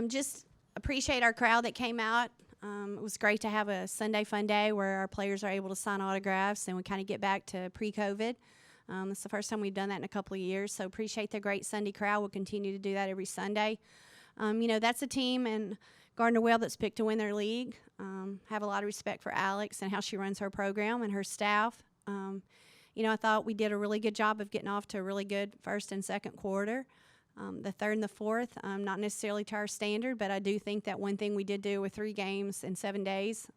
Just appreciate our crowd that came out. It was great to have a Sunday fun day where our players are able to sign autographs and we kind of get back to pre-COVID. It's the first time we've done that in a couple of years, so appreciate the great Sunday crowd. We'll continue to do that every Sunday. That's a team in Gardner-Webb that's picked to win their league. Have a lot of respect for Alex and how she runs her program and her staff. I thought we did a really good job of getting off to a really good first and second quarter. The third and the fourth, not necessarily to our standard, but I do think that one thing we did do with 3 games in 7 days,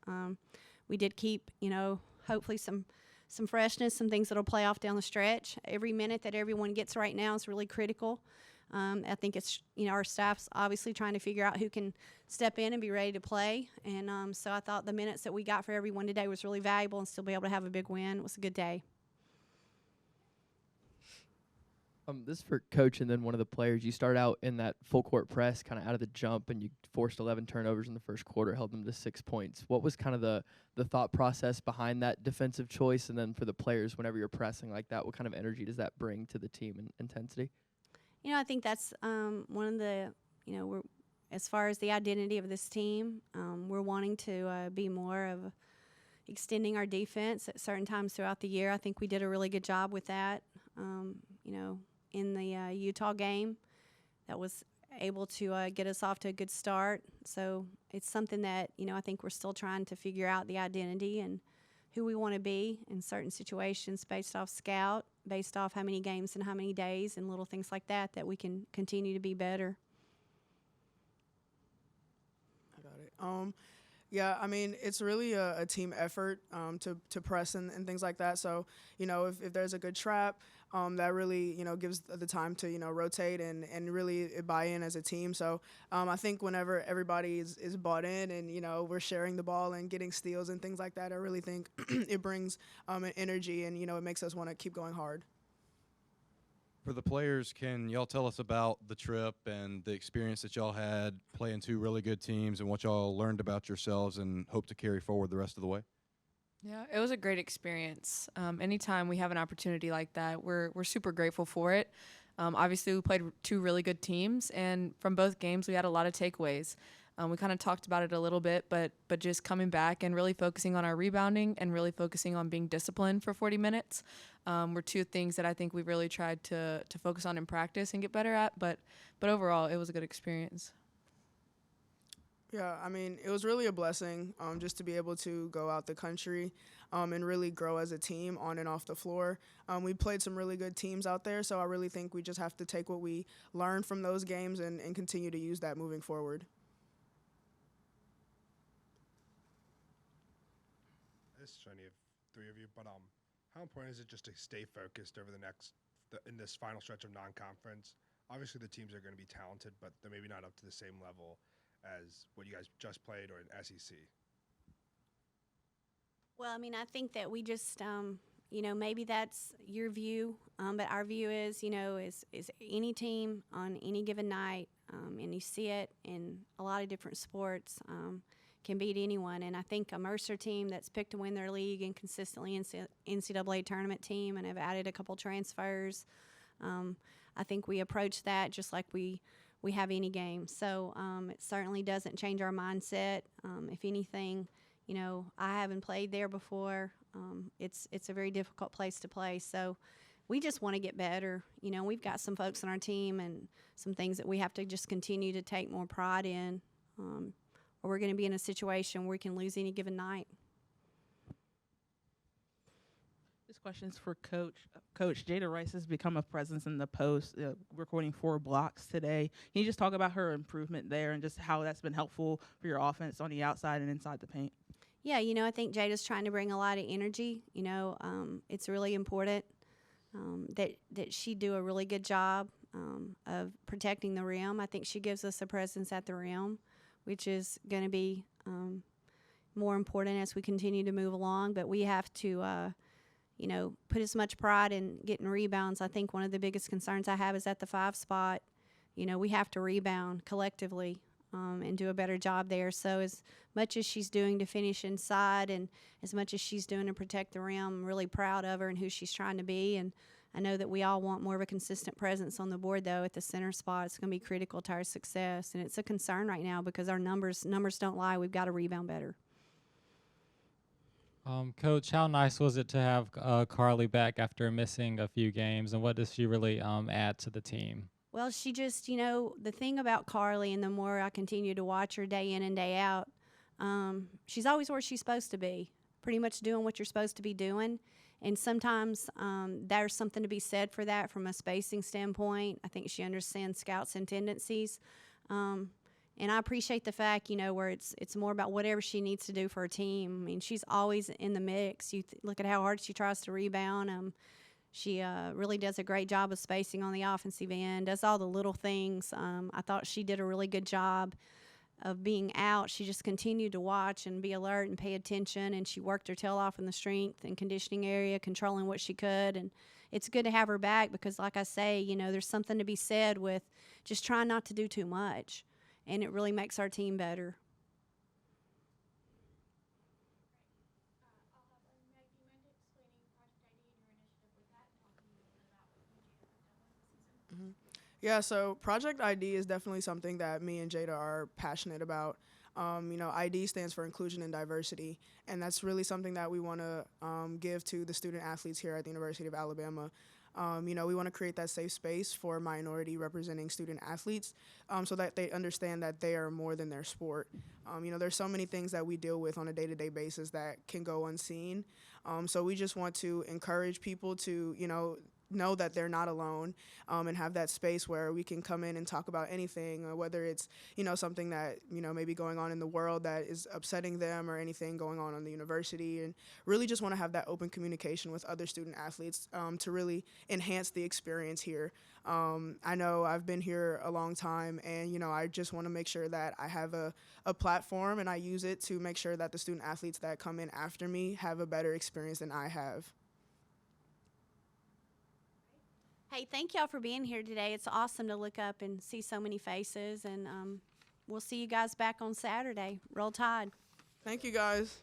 we did keep, hopefully some freshness, some things that'll play off down the stretch. Every minute that everyone gets right now is really critical. I think it's, our staff's obviously trying to figure out who can step in and be ready to play. And so I thought the minutes that we got for everyone today was really valuable and still be able to have a big win. It was a good day. This is for Coach and then one of the players. You start out in that full court press kind of out of the jump, and you forced 11 turnovers in the first quarter, held them to 6 points. What was kind of the thought process behind that defensive choice? And then for the players, whenever you're pressing like that, what kind of energy does that bring to the team and intensity? I think that's one of the, we're, as far as the identity of this team, we're wanting to be more of extending our defense at certain times throughout the year. I think we did a really good job with that. In the Utah game, that was able to get us off to a good start. So it's something that, I think we're still trying to figure out the identity and who we want to be in certain situations based off scout, based off how many games and how many days and little things like that we can continue to be better. I got it. Yeah, I mean, it's really a team effort to press and things like that. So, if there's a good trap, that really, gives the time to, rotate and really buy in as a team. So I think whenever everybody is bought in and, we're sharing the ball and getting steals and things like that, I really think it brings an energy and, it makes us want to keep going hard. For the players, can y'all tell us about the trip and the experience that y'all had playing 2 really good teams and what y'all learned about yourselves and hope to carry forward the rest of the way? Yeah, it was a great experience. Anytime we have an opportunity like that, we're super grateful for it. Obviously, we played 2 really good teams, and from both games, we had a lot of takeaways. We kind of talked about it a little bit, but just coming back and really focusing on our rebounding and really focusing on being disciplined for 40 minutes were 2 things that I think we really tried to focus on in practice and get better at. But overall, it was a good experience. Yeah, I mean, it was really a blessing just to be able to go out the country and really grow as a team on and off the floor. We played some really good teams out there, so I really think we just have to take what we learned from those games and continue to use that moving forward. This is only 3 of you, but how important is it just to stay focused over in this final stretch of non-conference? Obviously, the teams are going to be talented, but they're maybe not up to the same level as what you guys just played or in SEC. Well, I mean, I think that we just, maybe that's your view, but our view is, is any team on any given night, and you see it in a lot of different sports, can beat anyone. And I think a Mercer team that's picked to win their league and consistently NCAA tournament team and have added a couple transfers, I think we approach that just like we have any game. So it certainly doesn't change our mindset. If anything, I haven't played there before. It's a very difficult place to play. So we just want to get better. We've got some folks on our team and some things that we have to just continue to take more pride in, or we're going to be in a situation where we can lose any given night. This question's for Coach. Coach, Jada Rice has become a presence in the post, recording 4 blocks today. Can you just talk about her improvement there and just how that's been helpful for your offense on the outside and inside the paint? Yeah, I think Jada's trying to bring a lot of energy. It's really important that she do a really good job of protecting the rim. I think she gives us a presence at the rim, which is going to be more important as we continue to move along. But we have to put as much pride in getting rebounds. I think one of the biggest concerns I have is at the 5 spot. We have to rebound collectively and do a better job there. So as much as she's doing to finish inside and as much as she's doing to protect the rim, I'm really proud of her and who she's trying to be. And I know that we all want more of a consistent presence on the board, though, at the center spot. It's going to be critical to our success, and it's a concern right now because our numbers don't lie. We've got to rebound better. Coach, how nice was it to have Carly back after missing a few games, and what does she really add to the team? Well, she just, the thing about Carly, and the more I continue to watch her day in and day out, she's always where she's supposed to be, pretty much doing what you're supposed to be doing. And sometimes there's something to be said for that from a spacing standpoint. I think she understands scouts and tendencies. And I appreciate the fact, where it's more about whatever she needs to do for her team. I mean, she's always in the mix. Look at how hard she tries to rebound. She really does a great job of spacing on the offensive end, does all the little things. I thought she did a really good job of being out. She just continued to watch and be alert and pay attention, and she worked her tail off in the strength and conditioning area, controlling what she could. And it's good to have her back because, like I say, there's something to be said with just trying not to do too much, and it really makes our team better. Yeah, so Project ID is definitely something that me and Jada are passionate about. ID stands for inclusion and diversity, and that's really something that we want to give to the student athletes here at the University of Alabama. We want to create that safe space for minority representing student athletes so that they understand that they are more than their sport. There's so many things that we deal with on a day-to-day basis that can go unseen. So we just want to encourage people to, know that they're not alone and have that space where we can come in and talk about anything, whether it's, something that, may be going on in the world that is upsetting them or anything going on the university, and really just want to have that open communication with other student athletes to really enhance the experience here. I know I've been here a long time, and, I just want to make sure that I have a platform and I use it to make sure that the student athletes that come in after me have a better experience than I have. Hey, thank y'all for being here today. It's awesome to look up and see so many faces, and we'll see you guys back on Saturday. Roll Tide. Thank you, guys.